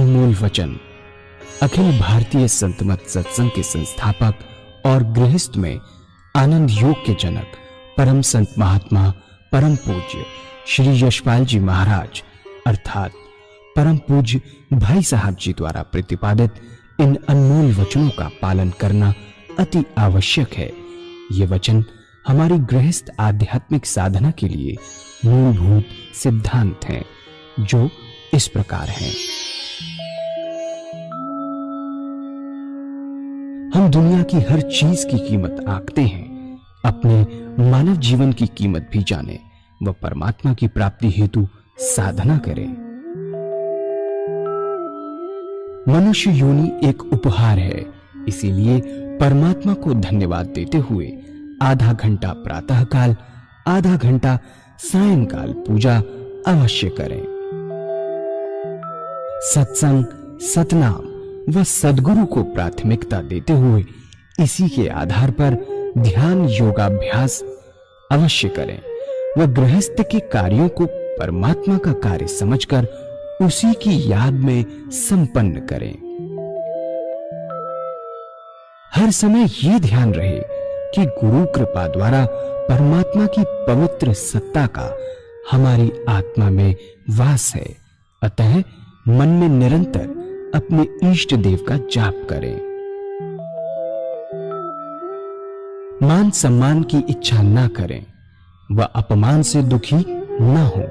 अनमोल वचन अखिल भारतीय संत मत सत्संग के संस्थापक और गृहस्थ में आनंद योग के जनक परम संत महात्मा परम पूज्य श्री यशपाल जी महाराज अर्थात परम पूज्य भाई साहब जी द्वारा प्रतिपादित इन अनमोल वचनों का पालन करना अति आवश्यक है। ये वचन हमारी गृहस्थ आध्यात्मिक साधना के लिए मूलभूत सिद्धांत हैं, जो इस प्रकार हैं। हम दुनिया की हर चीज की कीमत आंकते हैं, अपने मानव जीवन की कीमत भी जाने व परमात्मा की प्राप्ति हेतु साधना करें। मनुष्य योनि एक उपहार है, इसीलिए परमात्मा को धन्यवाद देते हुए आधा घंटा प्रातःकाल, आधा घंटा सायंकाल पूजा अवश्य करें। सत्संग, सतनाम व सद्गुरु को प्राथमिकता देते हुए इसी के आधार पर ध्यान योगाभ्यास अवश्य करें व गृहस्थ के कार्यों को परमात्मा का कार्य समझकर उसी की याद में संपन्न करें। हर समय ये ध्यान रहे कि गुरु कृपा द्वारा परमात्मा की पवित्र सत्ता का हमारी आत्मा में वास है, अतः मन में निरंतर अपने इष्ट देव का जाप करें। मान सम्मान की इच्छा न करें व अपमान से दुखी न हो।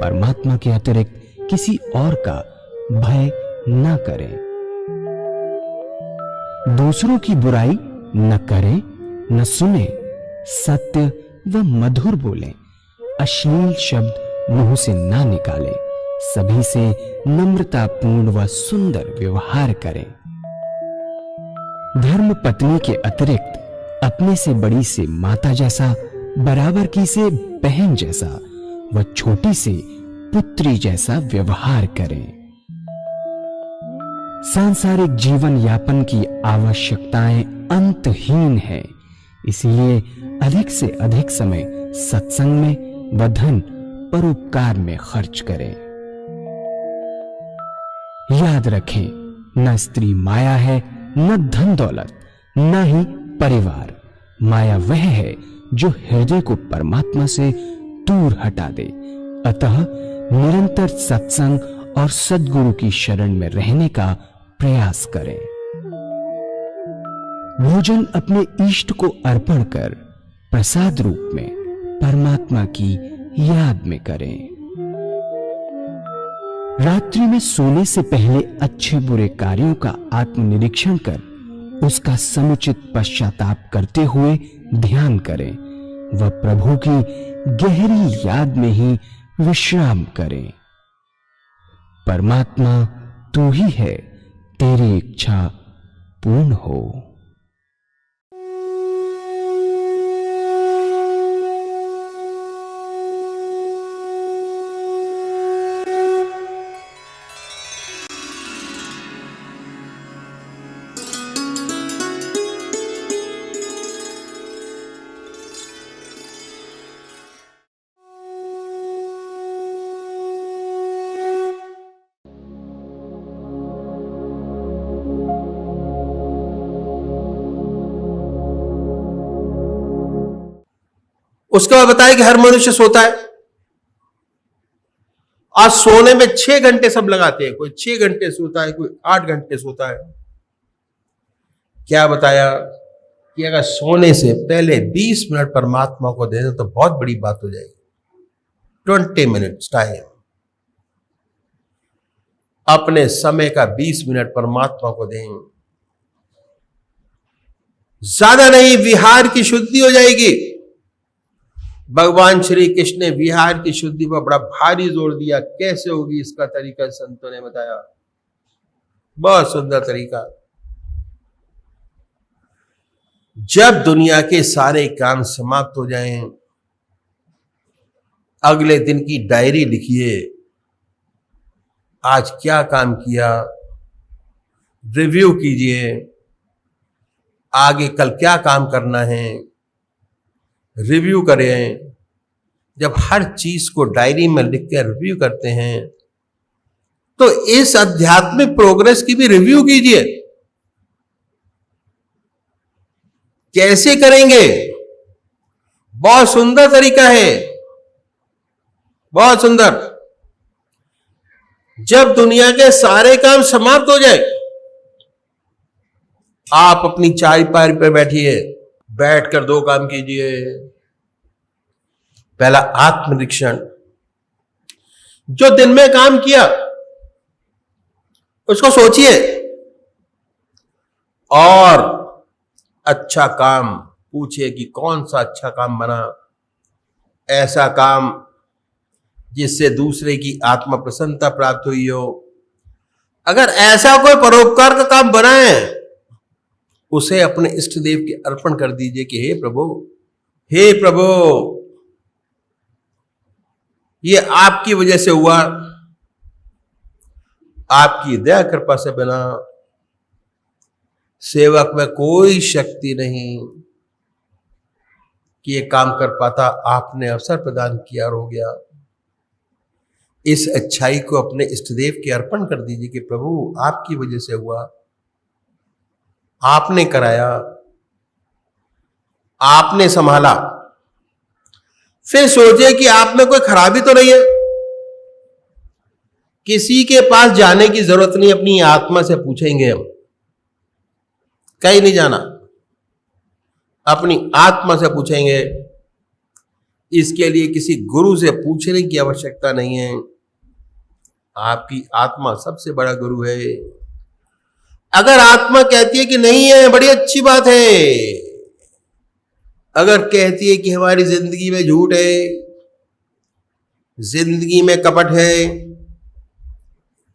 परमात्मा के अतिरिक्त किसी और का भय न करें। दूसरों की बुराई न करें, न सुने, सत्य व मधुर बोलें, अश्लील शब्द मुंह से ना निकालें, सभी से नम्रतापूर्ण व सुंदर व्यवहार करें। धर्म पत्नी के अतिरिक्त अपने से बड़ी से माता जैसा, बराबर की से बहन जैसा व छोटी से पुत्री जैसा व्यवहार करें। सांसारिक जीवन यापन की आवश्यकताएं अंतहीन है, इसलिए अधिक से अधिक समय सत्संग में व धन परोपकार में खर्च करें। याद रखें, न स्त्री माया है, न धन दौलत, न ही परिवार। माया वह है जो हृदय को परमात्मा से दूर हटा दे। अतः निरंतर सत्संग और सद्गुरु की शरण में रहने का प्रयास करें। भोजन अपने इष्ट को अर्पण कर प्रसाद रूप में परमात्मा की याद में करें। रात्रि में सोने से पहले अच्छे बुरे कार्यों का आत्मनिरीक्षण कर उसका समुचित पश्चाताप करते हुए ध्यान करें व प्रभु की गहरी याद में ही विश्राम करें। परमात्मा तू ही है, तेरी इच्छा पूर्ण हो। उसके बाद बताया कि हर मनुष्य सोता है। आज सोने में 6 घंटे सब लगाते हैं, कोई 6 घंटे सोता है, कोई 8 घंटे सोता है। क्या बताया कि अगर सोने से पहले 20 मिनट परमात्मा को दे दो तो बहुत बड़ी बात हो जाएगी। 20 मिनट्स टाइम, अपने समय का 20 मिनट परमात्मा को दें। ज्यादा नहीं, विहार की शुद्धि हो जाएगी। भगवान श्री कृष्ण ने विहार की शुद्धि पर बड़ा भारी जोर दिया। कैसे होगी इसका तरीका संतों ने बताया, बहुत सुंदर तरीका। जब दुनिया के सारे काम समाप्त हो जाएं, अगले दिन की डायरी लिखिए। आज क्या काम किया, रिव्यू कीजिए। आगे कल क्या काम करना है, रिव्यू करें। जब हर चीज को डायरी में लिख कर रिव्यू करते हैं तो इस आध्यात्मिक प्रोग्रेस की भी रिव्यू कीजिए। कैसे करेंगे? बहुत सुंदर तरीका है, बहुत सुंदर। जब दुनिया के सारे काम समाप्त हो जाए, आप अपनी चारपाई पर बैठिए, बैठकर दो काम कीजिए। पहला आत्मनिरीक्षण, जो दिन में काम किया उसको सोचिए और अच्छा काम पूछिए कि कौन सा अच्छा काम बना, ऐसा काम जिससे दूसरे की आत्म प्रसन्नता प्राप्त हुई हो। अगर ऐसा कोई परोपकार का काम बना है, उसे अपने इष्ट देव के अर्पण कर दीजिए कि हे प्रभु, हे प्रभु, ये आपकी वजह से हुआ, आपकी दया कृपा से बिना सेवक में कोई शक्ति नहीं कि ये काम कर पाता, आपने अवसर प्रदान किया और हो गया। इस अच्छाई को अपने इष्टदेव के अर्पण कर दीजिए कि प्रभु आपकी वजह से हुआ, आपने कराया, आपने संभाला। फिर सोचिए कि आप में कोई खराबी तो नहीं है। किसी के पास जाने की जरूरत नहीं, अपनी आत्मा से पूछेंगे हम, कहीं नहीं जाना, अपनी आत्मा से पूछेंगे। इसके लिए किसी गुरु से पूछने की आवश्यकता नहीं है। आपकी आत्मा सबसे बड़ा गुरु है। अगर आत्मा कहती है कि नहीं है, बड़ी अच्छी बात है। अगर कहती है कि हमारी जिंदगी में झूठ है, जिंदगी में कपट है,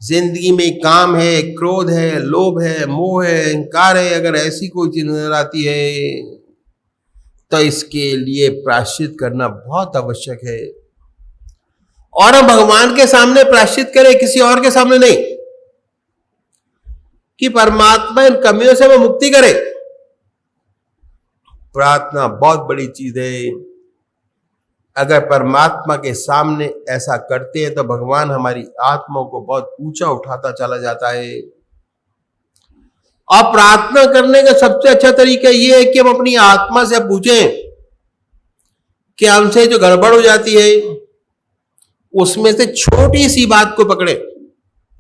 जिंदगी में काम है, क्रोध है, लोभ है, मोह है, अहंकार है, अगर ऐसी कोई चीज नजर आती है तो इसके लिए प्रायश्चित करना बहुत आवश्यक है। और हम भगवान के सामने प्रायश्चित करें, किसी और के सामने नहीं, कि परमात्मा इन कमियों से वो मुक्ति करे। प्रार्थना बहुत बड़ी चीज है। अगर परमात्मा के सामने ऐसा करते हैं तो भगवान हमारी आत्मा को बहुत ऊंचा उठाता चला जाता है। और प्रार्थना करने का सबसे अच्छा तरीका यह है कि हम अपनी आत्मा से पूछें कि हमसे जो गड़बड़ हो जाती है उसमें से छोटी सी बात को पकड़े,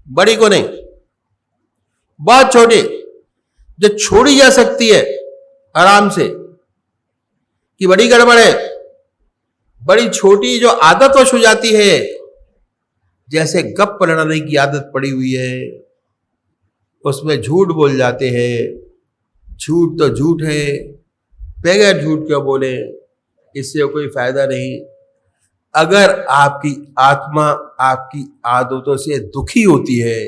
बड़ी को नहीं, बहुत छोटी जो छोड़ी जा सकती है आराम से, कि बड़ी गड़बड़ है, बड़ी छोटी जो आदतवश हो जाती है, जैसे गप लड़ाने की आदत पड़ी हुई है, उसमें झूठ बोल जाते हैं। झूठ तो झूठ है, बगैर झूठ क्यों बोले, इससे कोई फायदा नहीं। अगर आपकी आत्मा आपकी आदतों से दुखी होती है,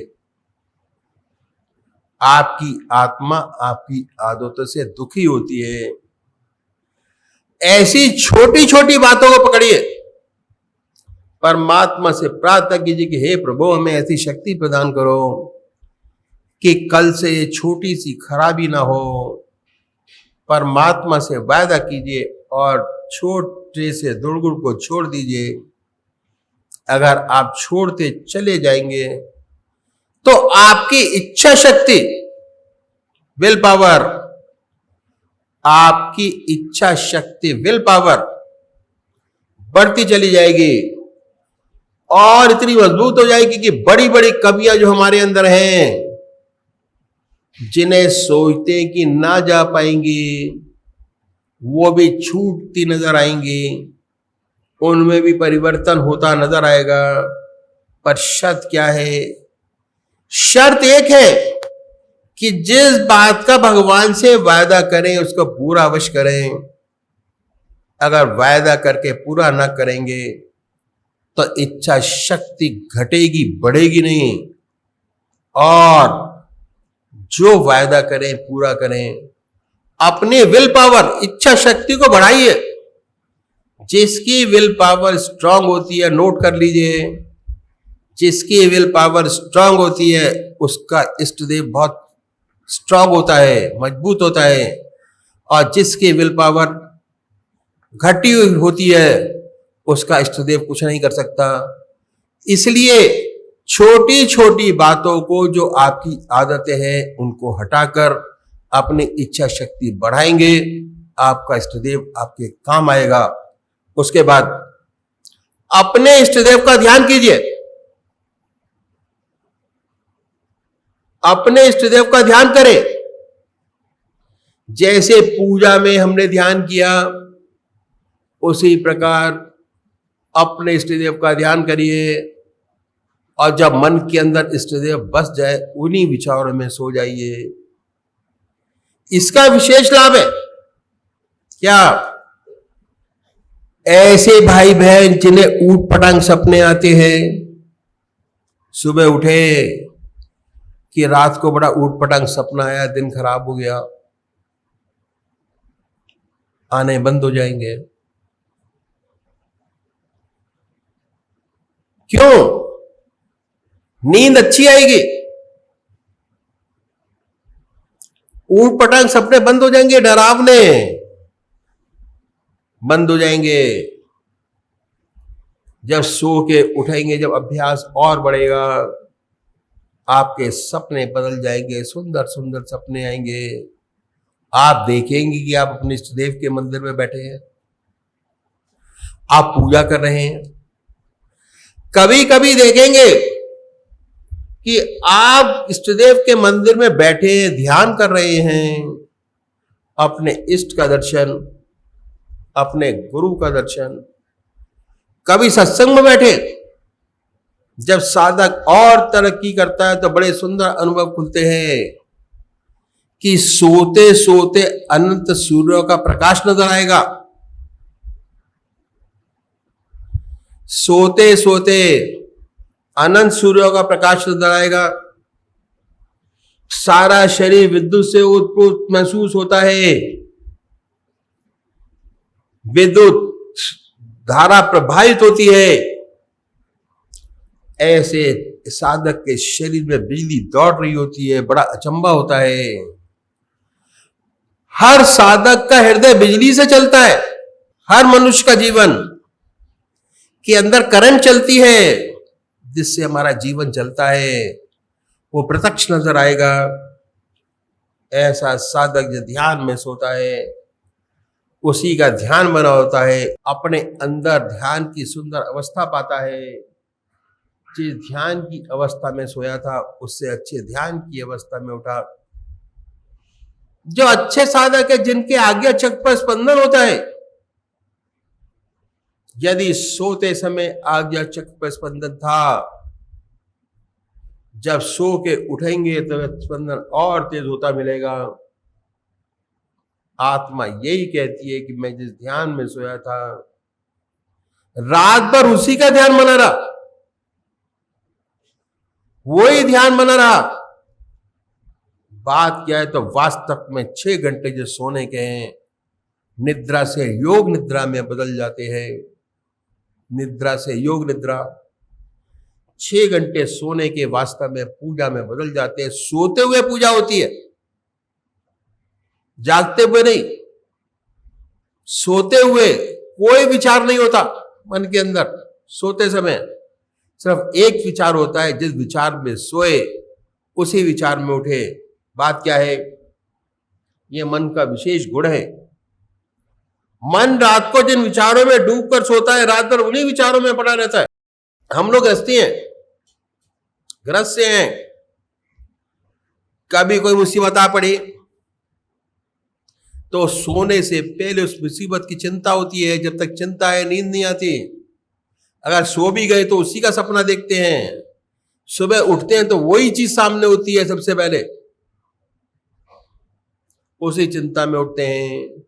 आपकी आत्मा आपकी आदतों से दुखी होती है, ऐसी छोटी छोटी बातों को पकड़िए, परमात्मा से प्रार्थना कीजिए कि हे प्रभु, हमें ऐसी शक्ति प्रदान करो कि कल से ये छोटी सी खराबी ना हो। परमात्मा से वायदा कीजिए और छोटे से दुर्गुण को छोड़ दीजिए। अगर आप छोड़ते चले जाएंगे तो आपकी इच्छा शक्ति, विल पावर, आपकी इच्छा शक्ति, विल पावर बढ़ती चली जाएगी और इतनी मजबूत हो जाएगी कि बड़ी बड़ी कमियां जो हमारे अंदर हैं, जिन्हें सोचते हैं कि ना जा पाएंगी, वो भी छूटती नजर आएंगी, उनमें भी परिवर्तन होता नजर आएगा। पर शर्त क्या है? शर्त एक है कि जिस बात का भगवान से वायदा करें उसको पूरा अवश्य करें। अगर वायदा करके पूरा ना करेंगे तो इच्छा शक्ति घटेगी, बढ़ेगी नहीं। और जो वायदा करें पूरा करें। अपने विल पावर, इच्छा शक्ति को बढ़ाइए। जिसकी विल पावर स्ट्रांग होती है, नोट कर लीजिए, जिसकी विल पावर स्ट्रांग होती है उसका इष्ट देव बहुत स्ट्रांग होता है, मजबूत होता है। और जिसकी विल पावर घटी हुई होती है उसका इष्ट देव कुछ नहीं कर सकता। इसलिए छोटी छोटी बातों को, जो आपकी आदतें हैं, उनको हटाकर अपनी इच्छा शक्ति बढ़ाएंगे, आपका इष्टदेव आपके काम आएगा। उसके बाद अपने इष्टदेव का ध्यान कीजिए। अपने इष्टदेव का ध्यान करें। जैसे पूजा में हमने ध्यान किया, उसी प्रकार अपने इष्टदेव का ध्यान करिए। और जब मन के अंदर इष्टदेव बस जाए, उन्हीं विचारों में सो जाइए। इसका विशेष लाभ है क्या? ऐसे भाई बहन जिन्हें ऊट पटांग सपने आते हैं, सुबह उठे कि रात को बड़ा ऊट पटांग सपना आया, दिन खराब हो गया, आने बंद हो जाएंगे। क्यों? नींद अच्छी आएगी, ऊट पटांग सपने बंद हो जाएंगे, डरावने बंद हो जाएंगे। जब सो के उठेंगे, जब अभ्यास और बढ़ेगा, आपके सपने बदल जाएंगे, सुंदर सुंदर सपने आएंगे। आप देखेंगे कि आप अपने इष्टदेव के मंदिर में बैठे हैं, आप पूजा कर रहे हैं। कभी कभी देखेंगे कि आप इष्टदेव के मंदिर में बैठे ध्यान कर रहे हैं, अपने इष्ट का दर्शन, अपने गुरु का दर्शन। कभी सत्संग में बैठे, जब साधक और तरक्की करता है तो बड़े सुंदर अनुभव खुलते हैं कि सोते सोते अनंत सूर्यों का प्रकाश नजर आएगा। सोते सोते अनंत सूर्यों का प्रकाश नजर आएगा। सारा शरीर विद्युत से उत्प्रोत महसूस होता है, विद्युत धारा प्रभावित होती है। ऐसे साधक के शरीर में बिजली दौड़ रही होती है, बड़ा अचंभा होता है। हर साधक का हृदय बिजली से चलता है। हर मनुष्य का जीवन के अंदर करंट चलती है, जिससे हमारा जीवन चलता है, वो प्रत्यक्ष नजर आएगा। ऐसा साधक जो ध्यान में सोता है, उसी का ध्यान बना होता है, अपने अंदर ध्यान की सुंदर अवस्था पाता है। जिस ध्यान की अवस्था में सोया था, उससे अच्छे ध्यान की अवस्था में उठा। जो अच्छे साधक है, जिनके आज्ञा चक्र पर स्पंदन होता है, यदि सोते समय आज्ञा चक्र पर स्पंदन था, जब सो के उठेंगे तो स्पंदन और तेज होता मिलेगा। आत्मा यही कहती है कि मैं जिस ध्यान में सोया था, रात भर उसी का ध्यान बना रहा, वही ध्यान बना रहा। बात क्या है, तो वास्तव में 6 घंटे जो सोने के हैं, निद्रा से योग निद्रा में बदल जाते हैं। निद्रा से योग निद्रा, 6 घंटे सोने के वास्तव में पूजा में बदल जाते हैं। सोते हुए पूजा होती है, जागते हुए नहीं। सोते हुए कोई विचार नहीं होता मन के अंदर। सोते समय सिर्फ एक विचार होता है, जिस विचार में सोए उसी विचार में उठे। बात क्या है, यह मन का विशेष गुण है। मन रात को जिन विचारों में डूबकर सोता है, रात भर उन्हीं विचारों में पड़ा रहता है। हम लोग गृहस्थी हैं, ग्रस्त से हैं। कभी कोई मुसीबत आ पड़ी तो सोने से पहले उस मुसीबत की चिंता होती है। जब तक चिंता है, नींद नहीं आती। अगर सो भी गए तो उसी का सपना देखते हैं। सुबह उठते हैं तो वही चीज सामने होती है सबसे पहले, उसी चिंता में उठते हैं।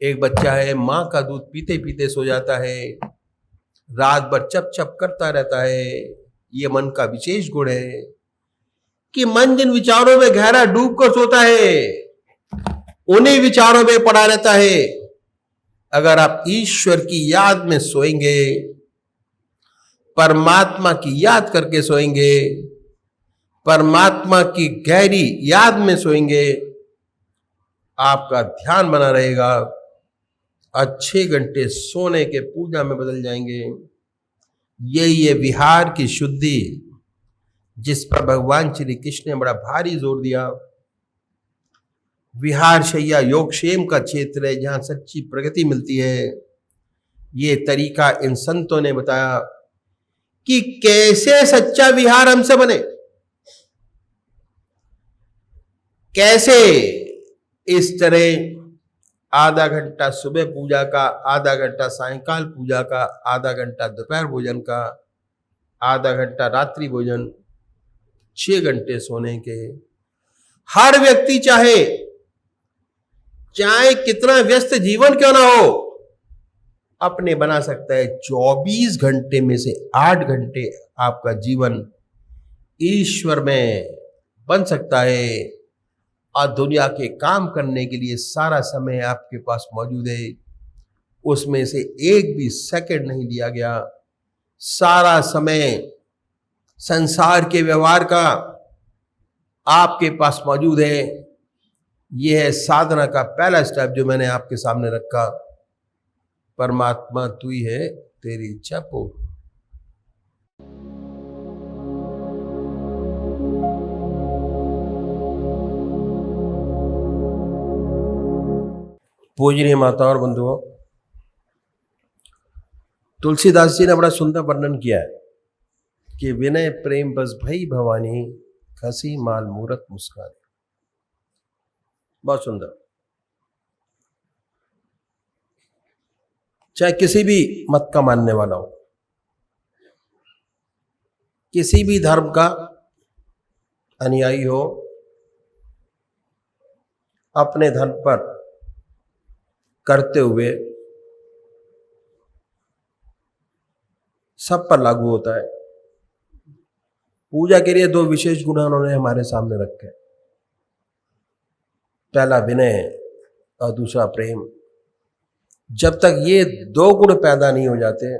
एक बच्चा है, मां का दूध पीते पीते सो जाता है, रात भर चप चप करता रहता है। ये मन का विशेष गुण है कि मन जिन विचारों में गहरा डूब कर सोता है, उन्हीं विचारों में पड़ा रहता है। अगर आप ईश्वर की याद में सोएंगे, परमात्मा की याद करके सोएंगे, परमात्मा की गहरी याद में सोएंगे, आपका ध्यान बना रहेगा। अच्छे घंटे सोने के पूजा में बदल जाएंगे। यही है विहार की शुद्धि, जिस पर भगवान श्री कृष्ण ने बड़ा भारी जोर दिया। विहार शैया योगक्षेम का क्षेत्र है जहां सच्ची प्रगति मिलती है। ये तरीका इन संतों ने बताया कि कैसे सच्चा विहार हमसे बने, कैसे इस तरह आधा घंटा सुबह पूजा का, आधा घंटा सायंकाल पूजा का, आधा घंटा दोपहर भोजन का, आधा घंटा रात्रि भोजन, 6 घंटे सोने के। हर व्यक्ति चाहे कितना व्यस्त जीवन क्यों ना हो, अपने बना सकता है 24 घंटे में से 8 घंटे आपका जीवन ईश्वर में बन सकता है और दुनिया के काम करने के लिए सारा समय आपके पास मौजूद है। उसमें से एक भी सेकंड नहीं दिया गया। सारा समय संसार के व्यवहार का आपके पास मौजूद है। यह है साधना का पहला स्टेप जो मैंने आपके सामने रखा। परमात्मा तू ही है, तेरी इच्छा पूर्ण। पूजनीय माता और बंधुओं, तुलसीदास जी ने बड़ा सुंदर वर्णन किया है कि विनय प्रेम बस भई भवानी, खसी माल मूरत मुस्कान। बहुत सुंदर। चाहे किसी भी मत का मानने वाला हो, किसी भी धर्म का अनुयायी हो, अपने धर्म पर करते हुए सब पर लागू होता है। पूजा के लिए 2 विशेष गुण उन्होंने हमारे सामने रखे। पहला विनय और दूसरा प्रेम। जब तक ये 2 गुण पैदा नहीं हो जाते,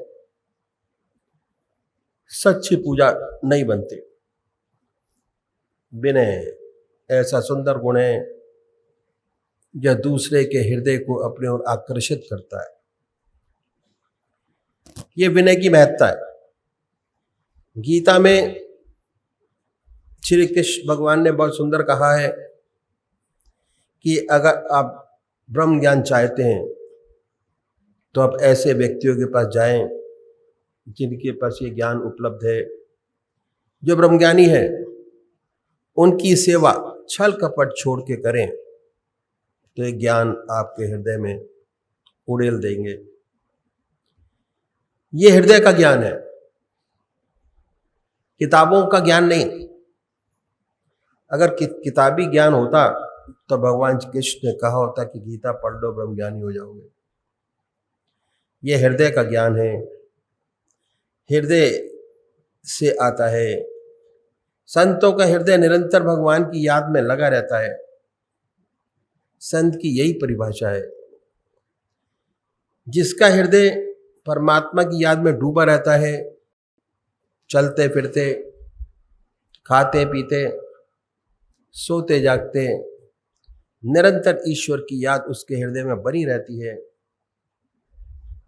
सच्ची पूजा नहीं बनती। विनय ऐसा सुंदर गुण है जो दूसरे के हृदय को अपने ओर आकर्षित करता है। यह विनय की महत्ता है। गीता में श्री कृष्ण भगवान ने बहुत सुंदर कहा है कि अगर आप ब्रह्म ज्ञान चाहते हैं तो आप ऐसे व्यक्तियों के पास जाएं जिनके पास ये ज्ञान उपलब्ध है। जो ब्रह्मज्ञानी है उनकी सेवा छल कपट छोड़ के करें तो ये ज्ञान आपके हृदय में उड़ेल देंगे। ये हृदय का ज्ञान है, किताबों का ज्ञान नहीं। अगर किताबी ज्ञान होता तो भगवान कृष्ण ने कहा होता कि गीता पढ़ लो, ब्रह्मज्ञानी हो जाओगे। यह हृदय का ज्ञान है, हृदय से आता है। संतों का हृदय निरंतर भगवान की याद में लगा रहता है। संत की यही परिभाषा है। जिसका हृदय परमात्मा की याद में डूबा रहता है, चलते फिरते, खाते पीते, सोते जागते, निरंतर ईश्वर की याद उसके हृदय में बनी रहती है।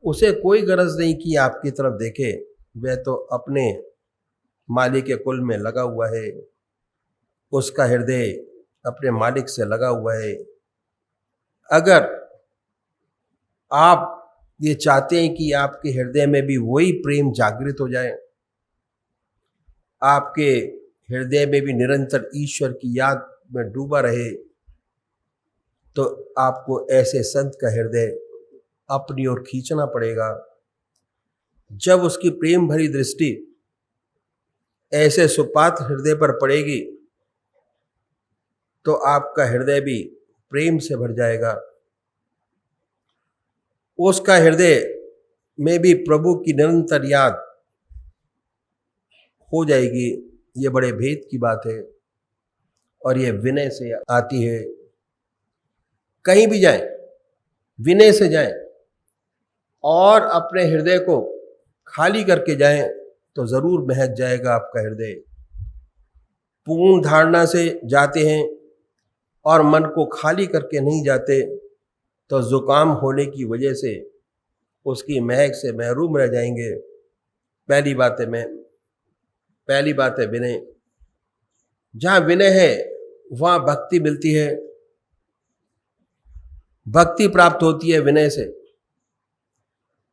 उसे कोई गरज नहीं कि आपकी तरफ देखे, वह तो अपने मालिक के कुल में लगा हुआ है। उसका हृदय अपने मालिक से लगा हुआ है। अगर आप ये चाहते हैं कि आपके हृदय में भी वही प्रेम जागृत हो जाए, आपके हृदय में भी निरंतर ईश्वर की याद में डूबा रहे, तो आपको ऐसे संत का हृदय अपनी ओर खींचना पड़ेगा। जब उसकी प्रेम भरी दृष्टि ऐसे सुपात्र हृदय पर पड़ेगी तो आपका हृदय भी प्रेम से भर जाएगा। उसका हृदय में भी प्रभु की निरंतर याद हो जाएगी। ये बड़े भेद की बात है और ये विनय से आती है। कहीं भी जाएं, विनय से जाएं और अपने हृदय को खाली करके जाएं तो जरूर महक जाएगा आपका हृदय। पूर्ण धारणा से जाते हैं और मन को खाली करके नहीं जाते तो जुकाम होने की वजह से उसकी महक से महरूम रह जाएंगे। पहली बात है विनय। जहां विनय है वहां भक्ति मिलती है, भक्ति प्राप्त होती है विनय से।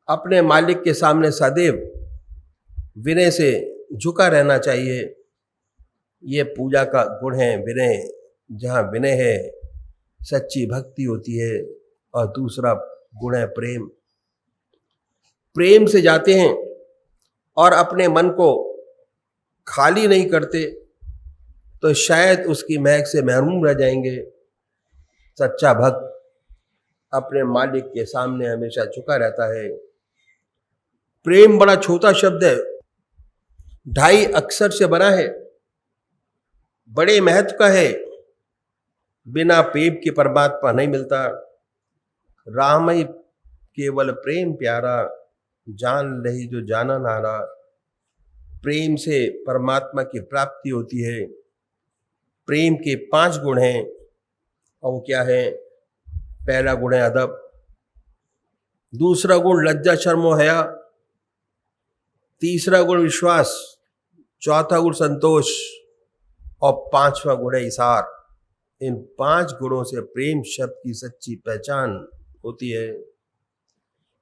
अपने मालिक के सामने सदैव विनय से झुका रहना चाहिए। ये पूजा का गुण है विनय। जहाँ विनय है सच्ची भक्ति होती है। और दूसरा गुण है प्रेम। प्रेम से जाते हैं और अपने मन को खाली नहीं करते तो शायद उसकी महक से महरूम रह जाएंगे। सच्चा भक्त अपने मालिक के सामने हमेशा झुका रहता है। प्रेम बड़ा छोटा शब्द है, 2.5 अक्षर से बना है, बड़े महत्व का है। बिना प्रेम के परमात्मा नहीं मिलता। राम ही केवल प्रेम प्यारा, जान लही जो जाना नारा। प्रेम से परमात्मा की प्राप्ति होती है। प्रेम के 5 गुण हैं और वो क्या है? पहला गुण है अदब, दूसरा गुण लज्जा शर्म और हया, तीसरा गुण विश्वास, चौथा गुण संतोष और 5वां गुण है इसार। इन 5 गुणों से प्रेम शब्द की सच्ची पहचान होती है।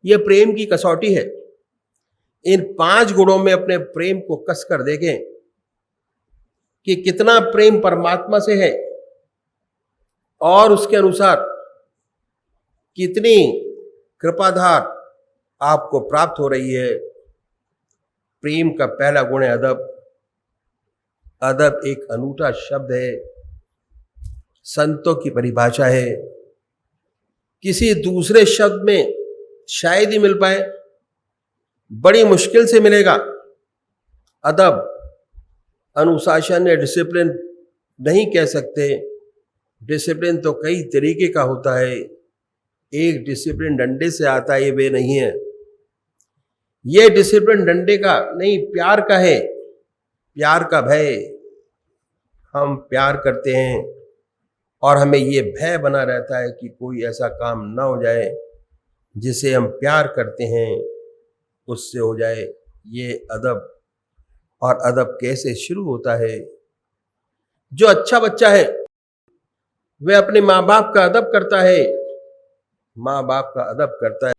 यह प्रेम की कसौटी है। इन 5 गुणों में अपने प्रेम को कस कर देखें कि कितना प्रेम परमात्मा से है और उसके अनुसार कितनी कृपाधार आपको प्राप्त हो रही है। प्रेम का पहला गुण है अदब। अदब एक अनूठा शब्द है, संतों की परिभाषा है, किसी दूसरे शब्द में शायद ही मिल पाए, बड़ी मुश्किल से मिलेगा। अदब अनुशासन या डिसिप्लिन नहीं कह सकते। डिसिप्लिन तो कई तरीके का होता है। एक डिसिप्लिन डंडे से आता है, ये वे नहीं है। ये डिसिप्लिन डंडे का नहीं, प्यार का है, प्यार का भय। हम प्यार करते हैं और हमें ये भय बना रहता है कि कोई ऐसा काम ना हो जाए जिसे हम प्यार करते हैं उससे हो जाए। ये अदब। और अदब कैसे शुरू होता है? जो अच्छा बच्चा है वह अपने माँ बाप का अदब करता है, माँ बाप का अदब करता है।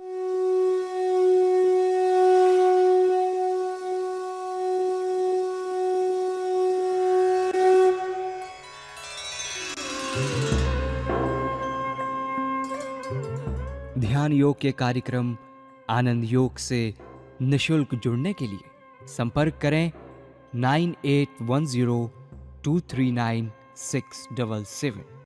ध्यान योग के कार्यक्रम आनंद योग से निशुल्क जुड़ने के लिए संपर्क करें 9810239677।